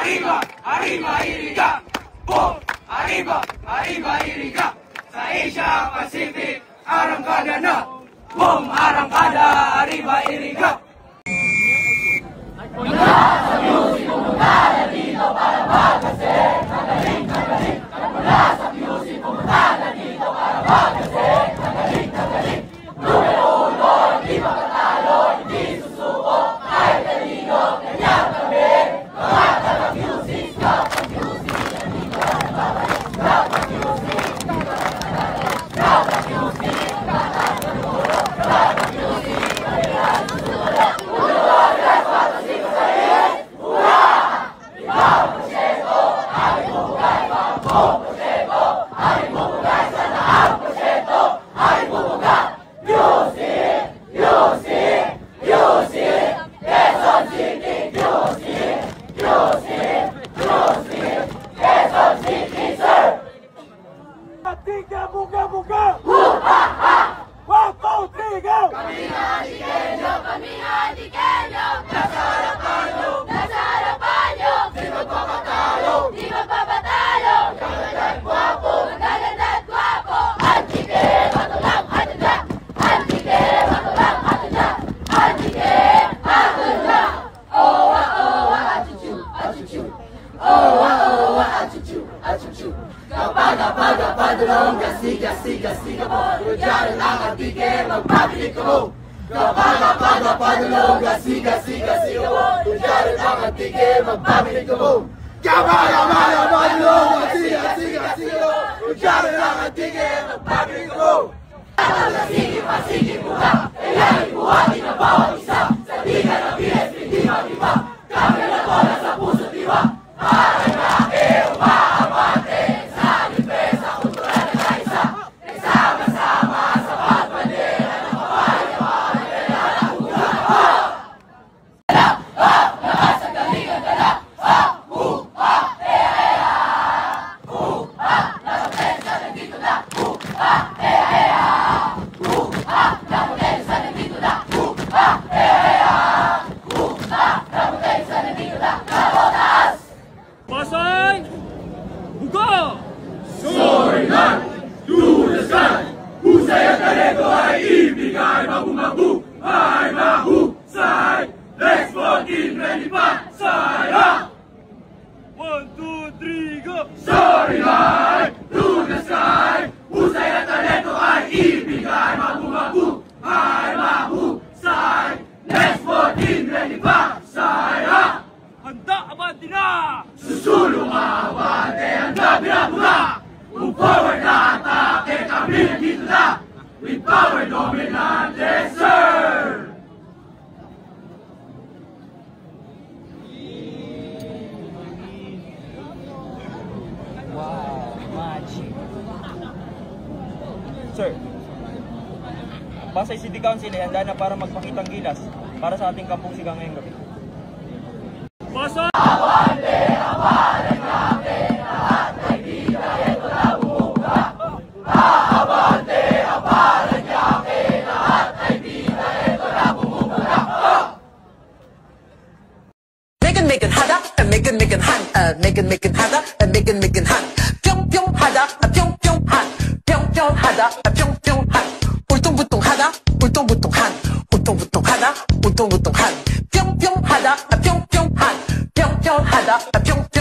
arriba, arriba Iriga! Boom! Arriba, arriba Iriga! Sa Asia Pacific, arangkada na! Boom! Arangkada, arriba Iriga! Sa music, pumunta na dito para magkasik! Nagaling, nagaling! Mula sa music, pumunta na dito para magkasik! Nagaling, nagaling! Numero uno, hindi makatalo, hindi susuko, kahit kanino, ganyan kami! Mga taga-music, stop the music, nandito ka na babalik! Stop the music, stop the music, stop the music, kailangan susunod! Ulo, tres, cuatro, cinco, seis! Hurra! Ikaw, Pacheco, aming bubugay, Bamboo, Pacheco, aming bubugay, sana ang Pacheco, aming bubugay! Music, music, music, Quezon City, music, music, music, Quezon City, sir! Tika, buga, buga! Ha-ha-ha! 1, 2, 3, go! Kami nga Antiqueño, kami nga Antiqueño! Nasa harapan nyo, nasa harapan nyo! Di magpapatalo, di magpapatalo! Magaganda at gwapo, magaganda at gwapo! Antique, matulang, atanda! Antique, matulang, atanda! Antique, atanda! Owa, owa, achuchu, achuchu! Owa, owa, achuchu, achuchu! Kapag padulong, gasi, gasi, gasi ka mo! Diyan lang Antique, magpabilik ka mo! Kapag padulong, gasi, gasi, gasi ka mo! Diyan lang Antique, magpabilik ka mo! Kapag padulong, gasi, gasi, gasi ka mo! Diyan lang Antique, magpabilik ka mo! Sige pa, sige buha! Kailangan buhatin ang bawat isa! Sa liga ng PSP, di mag-iba! Kami na to nasa puso diwa! Para laki, umaabante! Sa depensa, kultural na kaisa! Nagsama-sama sa pagbandera ng kapayapaan! Kailangan ang ulan! Ha! Dala! Ha! Lakas ang galingan dala! Ha! Ha! Eya! Ha! Nasa pensa, nandito na! Ha! Eya! Ha! Naputensa, nandito na! Ha! Eya! Ha! Naputensa, nandito na! Nabotas! Pasay! Buka! Soaring to the sky! Husay at talento ay ibigay magu-magu ay mahusay! Let's fucking ready pa! Saya! 1, 2, 3, go! Soaring high to the sky! Husay at talento ay ibigay magu-magu ay mahusay! Let's fucking ready pa! Saya! Handa, abante na! Susulong abante ang gabi na buga! Move forward na atake kami dito na! With power dominante, sir! Wow, magic! Sir, Pasay City Council ay handa na para magpakitang gilas para sa ating kampong sigang ngayong gabi. Pasay! Abante, abante natin lahat kaibigan, ito na bumuga! Abante, abante natin lahat kaibigan, ito na bumuga! Megan 하다, Megan 한, Megan 하다, Megan 한, 뿅뿅 하다, 뿅뿅 한, 뿅뿅 하다, 뿅뿅 한, 울퉁불퉁하다, 울퉁불퉁 한, 울퉁불퉁하다, 울퉁불퉁 한, 뿅뿅 하다, 뿅뿅 한, 뿅뿅 하다, 뿅뿅